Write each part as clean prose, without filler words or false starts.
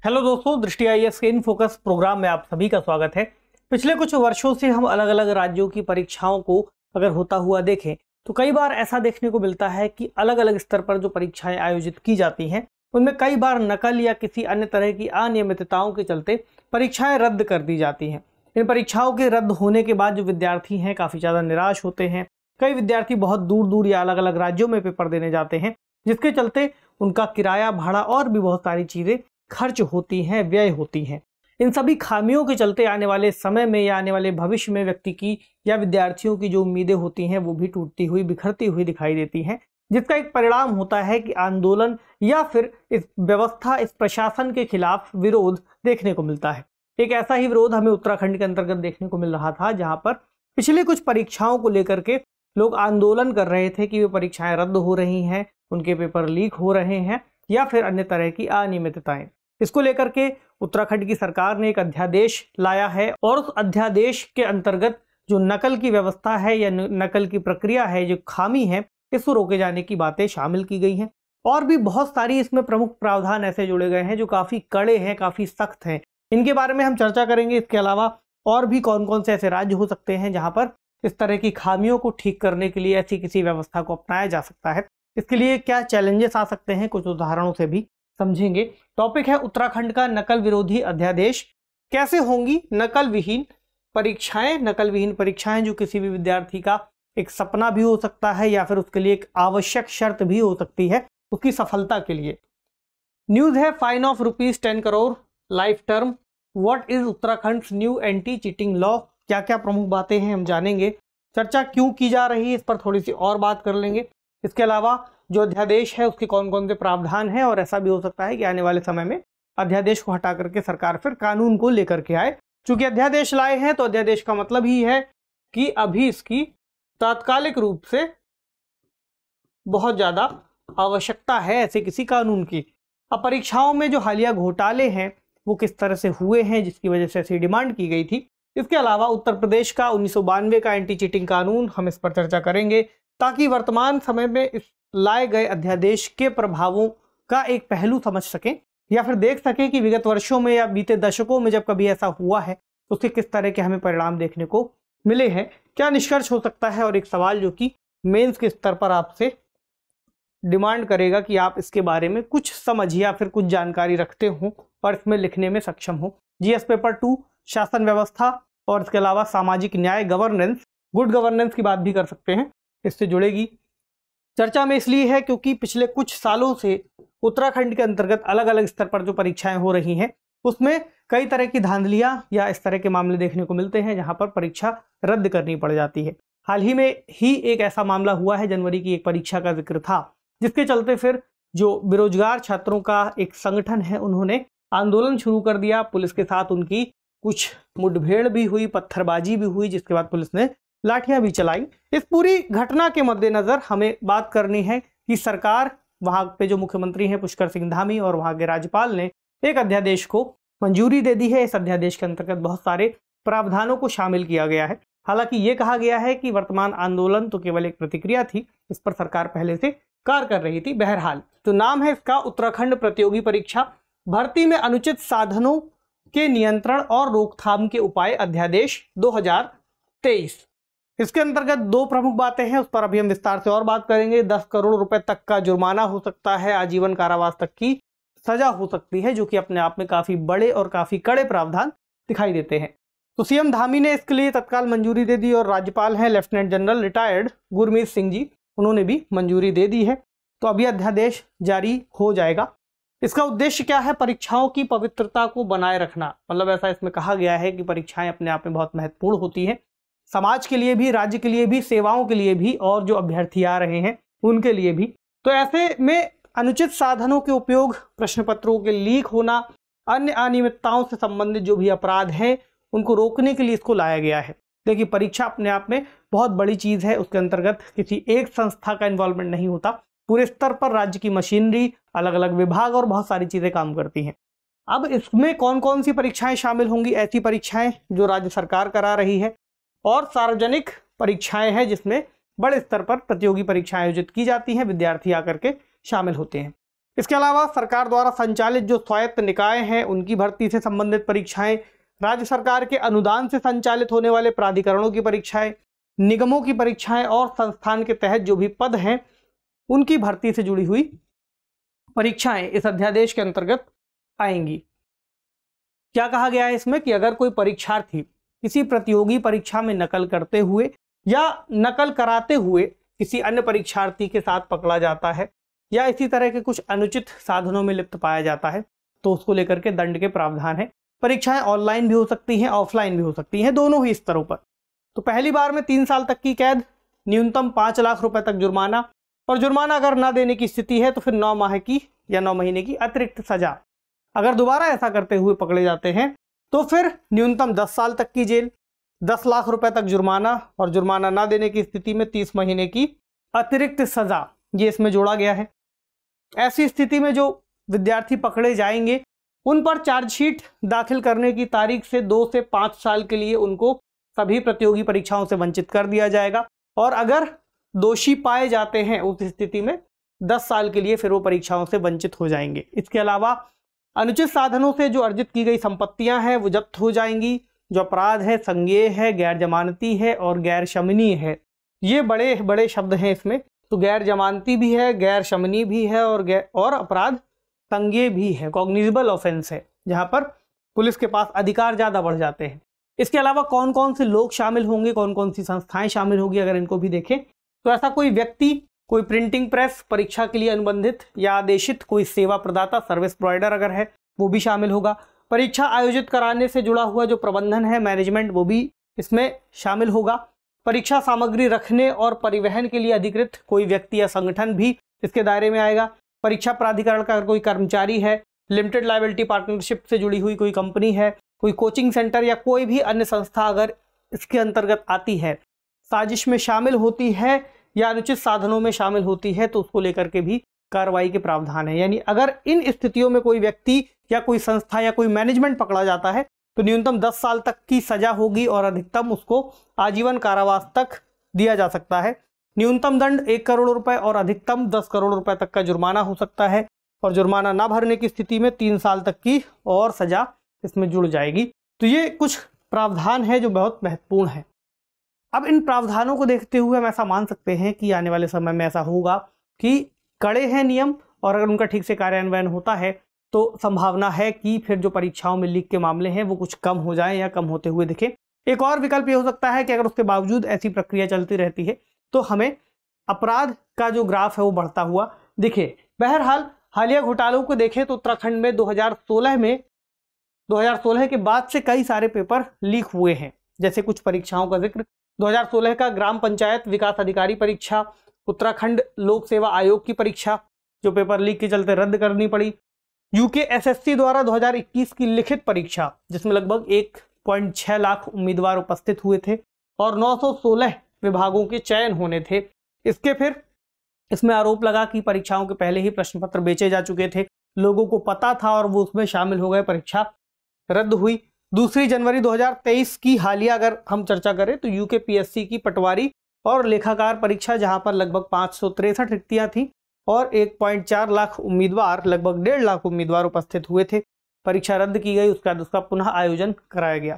Hello दोस्तों, दृष्टि IAS के इन फोकस प्रोग्राम में आप सभी का स्वागत है। पिछले कुछ वर्षों से हम अलग अलग राज्यों की परीक्षाओं को अगर होता हुआ देखें तो कई बार ऐसा देखने को मिलता है कि अलग अलग स्तर पर जो परीक्षाएं आयोजित की जाती हैं उनमें कई बार नकल या किसी अन्य तरह की अनियमितताओं के चलते परीक्षाएं रद्द कर दी जाती हैं। इन परीक्षाओं के रद्द होने के बाद जो विद्यार्थी हैं काफ़ी ज़्यादा निराश होते हैं। कई विद्यार्थी बहुत दूर दूर या अलग अलग राज्यों में पेपर देने जाते हैं, जिसके चलते उनका किराया भाड़ा और भी बहुत सारी चीज़ें खर्च होती हैं, व्यय होती हैं। इन सभी खामियों के चलते आने वाले समय में या आने वाले भविष्य में व्यक्ति की या विद्यार्थियों की जो उम्मीदें होती हैं वो भी टूटती हुई, बिखरती हुई दिखाई देती हैं, जिसका एक परिणाम होता है कि आंदोलन या फिर इस व्यवस्था, इस प्रशासन के खिलाफ विरोध देखने को मिलता है। एक ऐसा ही विरोध हमें उत्तराखंड के अंतर्गत देखने को मिल रहा था, जहां पर पिछले कुछ परीक्षाओं को लेकर के लोग आंदोलन कर रहे थे कि वे परीक्षाएं रद्द हो रही हैं, उनके पेपर लीक हो रहे हैं या फिर अन्य तरह की अनियमितताएं। इसको लेकर के उत्तराखंड की सरकार ने एक अध्यादेश लाया है और उस अध्यादेश के अंतर्गत जो नकल की व्यवस्था है या नकल की प्रक्रिया है, जो खामी है, इसको रोके जाने की बातें शामिल की गई हैं। और भी बहुत सारी इसमें प्रमुख प्रावधान ऐसे जोड़े गए हैं जो काफ़ी कड़े हैं, काफ़ी सख्त हैं। इनके बारे में हम चर्चा करेंगे। इसके अलावा और भी कौन कौन से ऐसे राज्य हो सकते हैं जहां पर इस तरह की खामियों को ठीक करने के लिए ऐसी किसी व्यवस्था को अपनाया जा सकता है। इसके लिए क्या चैलेंजेस आ सकते हैं, कुछ उदाहरणों से भी समझेंगे। टॉपिक है उत्तराखंड का नकल विरोधी अध्यादेश। कैसे होंगी नकल विहीन परीक्षाएं? नकल विहीन परीक्षाएं जो किसी भी विद्यार्थी का एक सपना भी हो सकता है या फिर उसके लिए एक आवश्यक शर्त भी हो सकती है उसकी सफलता के लिए। न्यूज है fine of ₹10 crore life term. What is Uttarakhand new anti cheating law? क्या क्या प्रमुख बातें हैं हम जानेंगे। चर्चा क्यों की जा रही है इस पर थोड़ी सी और बात कर लेंगे। इसके अलावा जो अध्यादेश है उसके कौन कौन से प्रावधान हैं और ऐसा भी हो सकता है कि आने वाले समय में अध्यादेश को हटा करके सरकार फिर कानून को लेकर के आए। चूंकि अध्यादेश लाए हैं तो अध्यादेश का मतलब ही है कि अभी इसकी तात्कालिक रूप से बहुत ज्यादा आवश्यकता है ऐसे किसी कानून की। अब परीक्षाओं में जो हालिया घोटाले हैं वो किस तरह से हुए हैं जिसकी वजह से ऐसी डिमांड की गई थी। इसके अलावा उत्तर प्रदेश का 1992 का एंटी चीटिंग कानून, हम इस पर चर्चा करेंगे ताकि वर्तमान समय में इस लाए गए अध्यादेश के प्रभावों का एक पहलू समझ सकें या फिर देख सकें कि विगत वर्षों में या बीते दशकों में जब कभी ऐसा हुआ है तो उसके किस तरह के हमें परिणाम देखने को मिले हैं, क्या निष्कर्ष हो सकता है। और एक सवाल जो कि मेंस के स्तर पर आपसे डिमांड करेगा कि आप इसके बारे में कुछ समझ या फिर कुछ जानकारी रखते हो और इसमें लिखने में सक्षम हो। जीएस पेपर 2 शासन व्यवस्था और इसके अलावा सामाजिक न्याय, गवर्नेंस, गुड गवर्नेंस की बात भी कर सकते हैं, इससे जुड़ेगी। चर्चा में इसलिए है क्योंकि पिछले कुछ सालों से उत्तराखंड के अंतर्गत अलग अलग स्तर पर जो परीक्षाएं हो रही हैं उसमें कई तरह की धांधलियां या इस तरह के मामले देखने को मिलते हैं जहां पर परीक्षा रद्द करनी पड़ जाती है। हाल ही में एक ऐसा मामला हुआ है, जनवरी की एक परीक्षा का जिक्र था, जिसके चलते फिर जो बेरोजगार छात्रों का एक संगठन है उन्होंने आंदोलन शुरू कर दिया। पुलिस के साथ उनकी कुछ मुठभेड़ भी हुई, पत्थरबाजी भी हुई, जिसके बाद पुलिस ने लाठियां भी चलाई। इस पूरी घटना के मद्देनजर हमें बात करनी है कि सरकार, वहां पे जो मुख्यमंत्री हैं पुष्कर सिंह धामी और वहां के राज्यपाल ने एक अध्यादेश को मंजूरी दे दी है। इस अध्यादेश के अंतर्गत बहुत सारे प्रावधानों को शामिल किया गया है। हालांकि ये कहा गया है कि वर्तमान आंदोलन तो केवल एक प्रतिक्रिया थी, इस पर सरकार पहले से कार्य कर रही थी। बहरहाल तो नाम है इसका उत्तराखंड प्रतियोगी परीक्षा भर्ती में अनुचित साधनों के नियंत्रण और रोकथाम के उपाय अध्यादेश 2023। इसके अंतर्गत दो प्रमुख बातें हैं, उस पर अभी हम विस्तार से और बात करेंगे। 10 करोड़ रुपए तक का जुर्माना हो सकता है, आजीवन कारावास तक की सजा हो सकती है, जो कि अपने आप में काफी बड़े और काफी कड़े प्रावधान दिखाई देते हैं। तो सीएम धामी ने इसके लिए तत्काल मंजूरी दे दी और राज्यपाल हैं lieutenant general retired Gurmeet Singh ji, उन्होंने भी मंजूरी दे दी है। तो अभी अध्यादेश जारी हो जाएगा। इसका उद्देश्य क्या है? परीक्षाओं की पवित्रता को बनाए रखना। मतलब ऐसा इसमें कहा गया है कि परीक्षाएं अपने आप में बहुत महत्वपूर्ण होती हैं, समाज के लिए भी, राज्य के लिए भी, सेवाओं के लिए भी और जो अभ्यर्थी आ रहे हैं उनके लिए भी। तो ऐसे में अनुचित साधनों के उपयोग, प्रश्न पत्रों के लीक होना, अन्य अनियमितताओं से संबंधित जो भी अपराध हैं उनको रोकने के लिए इसको लाया गया है। देखिए, परीक्षा अपने आप में बहुत बड़ी चीज है, उसके अंतर्गत किसी एक संस्था का इन्वॉल्वमेंट नहीं होता, पूरे स्तर पर राज्य की मशीनरी, अलग अलग विभाग और बहुत सारी चीजें काम करती हैं। अब इसमें कौन कौन सी परीक्षाएं शामिल होंगी? ऐसी परीक्षाएं जो राज्य सरकार करा रही है और सार्वजनिक परीक्षाएं हैं जिसमें बड़े स्तर पर प्रतियोगी परीक्षाएं आयोजित की जाती हैं, विद्यार्थी आकर के शामिल होते हैं। इसके अलावा सरकार द्वारा संचालित जो स्वायत्त निकाय हैं उनकी भर्ती से संबंधित परीक्षाएं, राज्य सरकार के अनुदान से संचालित होने वाले प्राधिकरणों की परीक्षाएं, निगमों की परीक्षाएं और संस्थान के तहत जो भी पद हैं उनकी भर्ती से जुड़ी हुई परीक्षाएं इस अध्यादेश के अंतर्गत आएंगी। क्या कहा गया है इसमें कि अगर कोई परीक्षार्थी किसी प्रतियोगी परीक्षा में नकल करते हुए या नकल कराते हुए किसी अन्य परीक्षार्थी के साथ पकड़ा जाता है या इसी तरह के कुछ अनुचित साधनों में लिप्त पाया जाता है तो उसको लेकर के दंड के प्रावधान है। परीक्षाएं ऑनलाइन भी हो सकती हैं, ऑफलाइन भी हो सकती हैं, दोनों ही स्तरों पर। तो पहली बार में 3 साल तक की कैद, न्यूनतम 5 लाख रुपए तक जुर्माना, और जुर्माना अगर ना देने की स्थिति है तो फिर 9 माह की या 9 महीने की अतिरिक्त सजा। अगर दोबारा ऐसा करते हुए पकड़े जाते हैं तो फिर न्यूनतम 10 साल तक की जेल, 10 लाख रुपए तक जुर्माना और जुर्माना ना देने की स्थिति में 30 महीने की अतिरिक्त सजा, ये इसमें जोड़ा गया है। ऐसी स्थिति में जो विद्यार्थी पकड़े जाएंगे उन पर चार्जशीट दाखिल करने की तारीख से 2 से 5 साल के लिए उनको सभी प्रतियोगी परीक्षाओं से वंचित कर दिया जाएगा, और अगर दोषी पाए जाते हैं उस स्थिति में 10 साल के लिए फिर वो परीक्षाओं से वंचित हो जाएंगे। इसके अलावा अनुचित साधनों से जो अर्जित की गई संपत्तियां हैं वो जब्त हो जाएंगी। जो अपराध है संज्ञेय है, गैर जमानती है और गैर शमनीय है। ये बड़े बड़े शब्द हैं इसमें। तो गैर जमानती भी है, गैर शमनी भी है और अपराध संज्ञेय भी है, कॉग्निजेबल ऑफेंस है, जहां पर पुलिस के पास अधिकार ज्यादा बढ़ जाते हैं। इसके अलावा कौन कौन से लोग शामिल होंगे, कौन कौन सी संस्थाएं शामिल होगी, अगर इनको भी देखें तो ऐसा कोई व्यक्ति, कोई प्रिंटिंग प्रेस, परीक्षा के लिए अनुबंधित या आदेशित कोई सेवा प्रदाता, सर्विस प्रोवाइडर अगर है वो भी शामिल होगा। परीक्षा आयोजित कराने से जुड़ा हुआ जो प्रबंधन है, मैनेजमेंट, वो भी इसमें शामिल होगा। परीक्षा सामग्री रखने और परिवहन के लिए अधिकृत कोई व्यक्ति या संगठन भी इसके दायरे में आएगा। परीक्षा प्राधिकरण का अगर कोई कर्मचारी है, लिमिटेड लायबिलिटी पार्टनरशिप से जुड़ी हुई कोई कंपनी है, कोई कोचिंग सेंटर या कोई भी अन्य संस्था अगर इसके अंतर्गत आती है, साजिश में शामिल होती है या अनुचित साधनों में शामिल होती है, तो उसको लेकर के भी कार्रवाई के प्रावधान है। यानी अगर इन स्थितियों में कोई व्यक्ति या कोई संस्था या कोई मैनेजमेंट पकड़ा जाता है तो न्यूनतम 10 साल तक की सजा होगी और अधिकतम उसको आजीवन कारावास तक दिया जा सकता है। न्यूनतम दंड 1 करोड़ रुपए और अधिकतम 10 करोड़ रुपए तक का जुर्माना हो सकता है, और जुर्माना ना भरने की स्थिति में 3 साल तक की और सजा इसमें जुड़ जाएगी। तो ये कुछ प्रावधान है जो बहुत महत्वपूर्ण है। अब इन प्रावधानों को देखते हुए हम ऐसा मान सकते हैं कि आने वाले समय में ऐसा होगा कि कड़े हैं नियम, और अगर उनका ठीक से कार्यान्वयन होता है तो संभावना है कि फिर जो परीक्षाओं में लीक के मामले हैं वो कुछ कम हो जाए या कम होते हुए दिखे। एक और विकल्प ये हो सकता है कि अगर उसके बावजूद ऐसी प्रक्रिया चलती रहती है तो हमें अपराध का जो ग्राफ है वो बढ़ता हुआ दिखे। बहरहाल हालिया घोटालों को देखें तो उत्तराखंड में 2016 के बाद से कई सारे पेपर लीक हुए हैं। जैसे कुछ परीक्षाओं का जिक्र, 2016 का ग्राम पंचायत विकास अधिकारी परीक्षा, उत्तराखंड लोक सेवा आयोग की परीक्षा जो पेपर लीक के चलते रद्द करनी पड़ी, यूकेएसएससी द्वारा 2021 की लिखित परीक्षा जिसमें लगभग 1.6 लाख उम्मीदवार उपस्थित हुए थे और 916 विभागों के चयन होने थे। इसके फिर इसमें आरोप लगा कि परीक्षाओं के पहले ही प्रश्न पत्र बेचे जा चुके थे, लोगों को पता था और वो उसमें शामिल हो गए, परीक्षा रद्द हुई। 2 जनवरी 2023 की हालिया अगर हम चर्चा करें तो यूकेपीएससी की पटवारी और लेखाकार परीक्षा जहां पर लगभग 563 रिक्तियां थी और 1.4 लाख उम्मीदवार, लगभग 1.5 लाख उम्मीदवार उपस्थित हुए थे। परीक्षा रद्द की गई, उसके बाद उसका पुनः आयोजन कराया गया।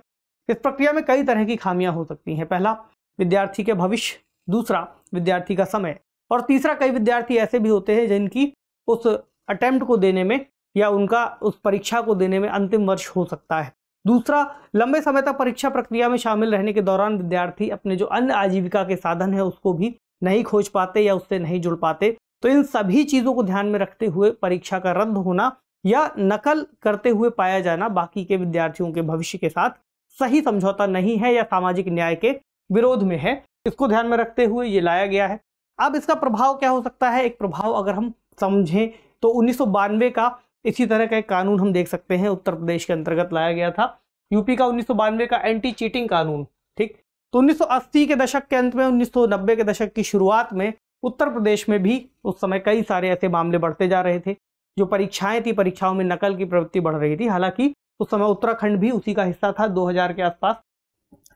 इस प्रक्रिया में कई तरह की खामियां हो सकती हैं। पहला, विद्यार्थी के भविष्य, दूसरा विद्यार्थी का समय, और तीसरा कई विद्यार्थी ऐसे भी होते हैं जिनकी उस अटेम्प्ट को देने में या उनका उस परीक्षा को देने में अंतिम वर्ष हो सकता है। दूसरा, लंबे समय तक परीक्षा प्रक्रिया में शामिल रहने के दौरान विद्यार्थी अपने जो अन्य आजीविका के साधन है उसको भी नहीं खोज पाते या उससे नहीं जुड़ पाते। तो इन सभी चीजों को ध्यान में रखते हुए परीक्षा का रद्द होना या नकल करते हुए पाया जाना बाकी के विद्यार्थियों के भविष्य के साथ सही समझौता नहीं है या सामाजिक न्याय के विरोध में है। इसको ध्यान में रखते हुए ये लाया गया है। अब इसका प्रभाव क्या हो सकता है? एक प्रभाव अगर हम समझें तो 1992 का इसी तरह का एक कानून हम देख सकते हैं, उत्तर प्रदेश के अंतर्गत लाया गया था। यूपी का 1992 का एंटी चीटिंग कानून, ठीक। तो 1980 के दशक के अंत में, 1990 के दशक की शुरुआत में उत्तर प्रदेश में भी उस समय कई सारे ऐसे मामले बढ़ते जा रहे थे। जो परीक्षाएं थी, परीक्षाओं में नकल की प्रवृत्ति बढ़ रही थी। हालांकि उस समय उत्तराखंड भी उसी का हिस्सा था। 2000 के आसपास,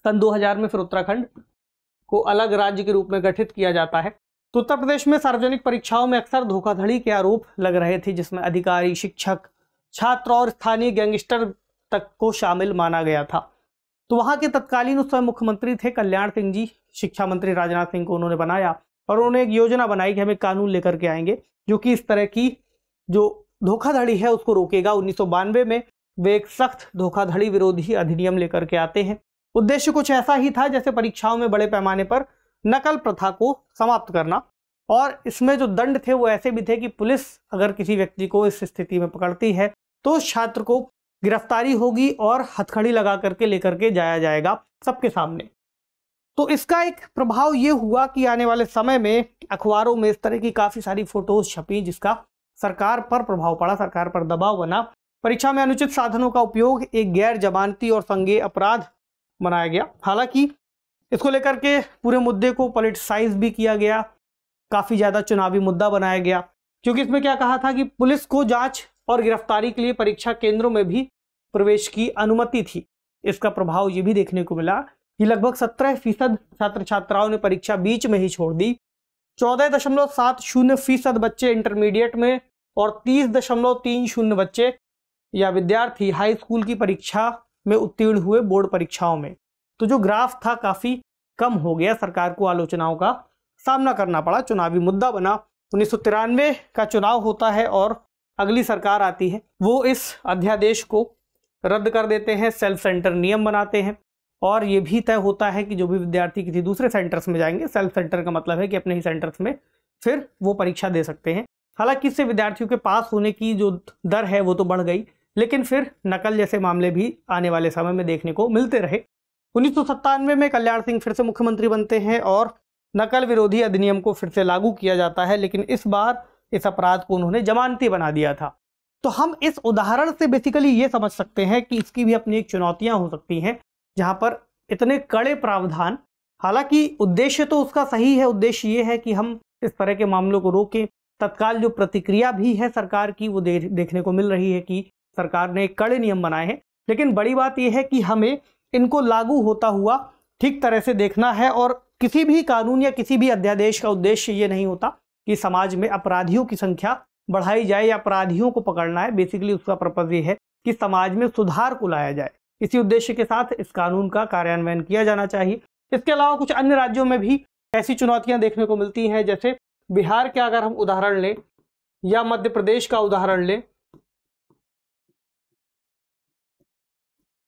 सन 2000 में फिर उत्तराखंड को अलग राज्य के रूप में गठित किया जाता है। तो तो उत्तर प्रदेश में सार्वजनिक परीक्षाओं में अक्सर धोखाधड़ी के आरोप लग रहे थे, जिसमें अधिकारी, शिक्षक, छात्र और स्थानीय गैंगस्टर तक को शामिल माना गया था। तो वहां के तत्कालीन उस समय मुख्यमंत्री थे कल्याण सिंह जी। शिक्षा मंत्री राजनाथ सिंह को उन्होंने बनाया और उन्होंने एक योजना बनाई कि हम एक कानून लेकर के आएंगे जो कि इस तरह की जो धोखाधड़ी है उसको रोकेगा। 1992 में वे एक सख्त धोखाधड़ी विरोधी अधिनियम लेकर के आते हैं। उद्देश्य कुछ ऐसा ही था जैसे परीक्षाओं में बड़े पैमाने पर नकल प्रथा को समाप्त करना, और इसमें जो दंड थे वो ऐसे भी थे कि पुलिस अगर किसी व्यक्ति को इस स्थिति में पकड़ती है तो उस छात्र को गिरफ्तारी होगी और हथकड़ी लगा करके लेकर के जाया जाएगा सबके सामने। तो इसका एक प्रभाव ये हुआ कि आने वाले समय में अखबारों में इस तरह की काफ़ी सारी फोटोज छपी, जिसका सरकार पर प्रभाव पड़ा, सरकार पर दबाव बना। परीक्षा में अनुचित साधनों का उपयोग एक गैर जमानती और संज्ञेय अपराध बनाया गया। हालांकि इसको लेकर के पूरे मुद्दे को पॉलिटिसाइज भी किया गया, काफ़ी ज़्यादा चुनावी मुद्दा बनाया गया, क्योंकि इसमें क्या कहा था कि पुलिस को जांच और गिरफ्तारी के लिए परीक्षा केंद्रों में भी प्रवेश की अनुमति थी। इसका प्रभाव ये भी देखने को मिला कि लगभग 17% छात्र छात्राओं ने परीक्षा बीच में ही छोड़ दी। 14.70% बच्चे इंटरमीडिएट में और 30.30 बच्चे या विद्यार्थी हाई स्कूल की परीक्षा में उत्तीर्ण हुए बोर्ड परीक्षाओं में। तो जो ग्राफ था काफ़ी कम हो गया, सरकार को आलोचनाओं का सामना करना पड़ा, चुनावी मुद्दा बना। 1993 का चुनाव होता है और अगली सरकार आती है, वो इस अध्यादेश को रद्द कर देते हैं, सेल्फ सेंटर नियम बनाते हैं और ये भी तय होता है कि जो भी विद्यार्थी किसी दूसरे सेंटर्स में जाएंगे, सेल्फ सेंटर का मतलब है कि अपने ही सेंटर्स में फिर वो परीक्षा दे सकते हैं। हालांकि इससे विद्यार्थियों के पास होने की जो दर है वो तो बढ़ गई, लेकिन फिर नकल जैसे मामले भी आने वाले समय में देखने को मिलते रहे। 1997 में कल्याण सिंह फिर से मुख्यमंत्री बनते हैं और नकल विरोधी अधिनियम को फिर से लागू किया जाता है, लेकिन इस बार इस अपराध को उन्होंने जमानती बना दिया था। तो हम इस उदाहरण से बेसिकली ये समझ सकते हैं कि इसकी भी अपनी एक चुनौतियां हो सकती हैं, जहां पर इतने कड़े प्रावधान, हालांकि उद्देश्य तो उसका सही है, उद्देश्य ये है कि हम इस तरह के मामलों को रोकें। तत्काल जो प्रतिक्रिया भी है सरकार की वो देखने को मिल रही है कि सरकार ने कड़े नियम बनाए हैं, लेकिन बड़ी बात यह है कि हमें इनको लागू होता हुआ ठीक तरह से देखना है। और किसी भी कानून या किसी भी अध्यादेश का उद्देश्य ये नहीं होता कि समाज में अपराधियों की संख्या बढ़ाई जाए या अपराधियों को पकड़ना है। बेसिकली उसका पर्पज ये है कि समाज में सुधार को लाया जाए। इसी उद्देश्य के साथ इस कानून का कार्यान्वयन किया जाना चाहिए। इसके अलावा कुछ अन्य राज्यों में भी ऐसी चुनौतियां देखने को मिलती हैं, जैसे बिहार के अगर हम उदाहरण लें या मध्य प्रदेश का उदाहरण लें,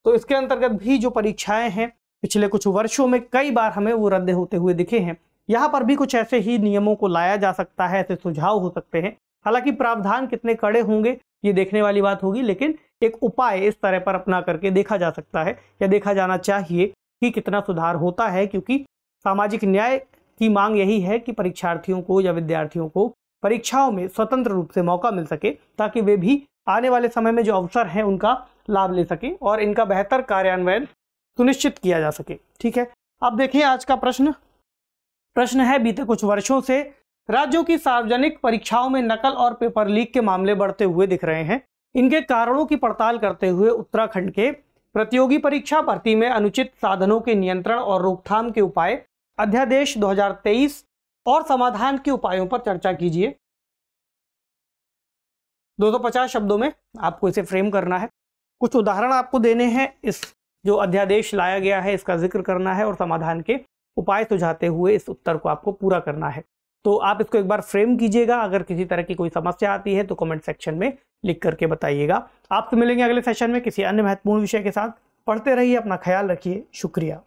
तो इसके अंतर्गत भी जो परीक्षाएं हैं पिछले कुछ वर्षों में कई बार हमें वो रद्द होते हुए दिखे हैं। यहाँ पर भी कुछ ऐसे ही नियमों को लाया जा सकता है, ऐसे सुझाव हो सकते हैं। हालांकि प्रावधान कितने कड़े होंगे ये देखने वाली बात होगी, लेकिन एक उपाय इस तरह पर अपना करके देखा जा सकता है या देखा जाना चाहिए कि कितना सुधार होता है, क्योंकि सामाजिक न्याय की मांग यही है कि परीक्षार्थियों को या विद्यार्थियों को परीक्षाओं में स्वतंत्र रूप से मौका मिल सके, ताकि वे भी आने वाले समय में जो अवसर हैं उनका लाभ ले सकें और इनका बेहतर कार्यान्वयन सुनिश्चित किया जा सके। ठीक है, अब देखिए आज का प्रश्न है, बीते कुछ वर्षों से राज्यों की सार्वजनिक परीक्षाओं में नकल और पेपर लीक के मामले बढ़ते हुए दिख रहे हैं। इनके कारणों की पड़ताल करते हुए उत्तराखंड के प्रतियोगी परीक्षा भर्ती में अनुचित साधनों के नियंत्रण और रोकथाम के उपाय अध्यादेश 2023 और समाधान के उपायों पर चर्चा कीजिए। 250 शब्दों में आपको इसे फ्रेम करना है। कुछ उदाहरण आपको देने हैं, इस जो अध्यादेश लाया गया है इसका जिक्र करना है और समाधान के उपाय सुझाते हुए इस उत्तर को आपको पूरा करना है। तो आप इसको एक बार फ्रेम कीजिएगा। अगर किसी तरह की कोई समस्या आती है तो कमेंट सेक्शन में लिख करके बताइएगा। आपसे मिलेंगे अगले सेशन में किसी अन्य महत्वपूर्ण विषय के साथ। पढ़ते रहिए, अपना ख्याल रखिए। शुक्रिया।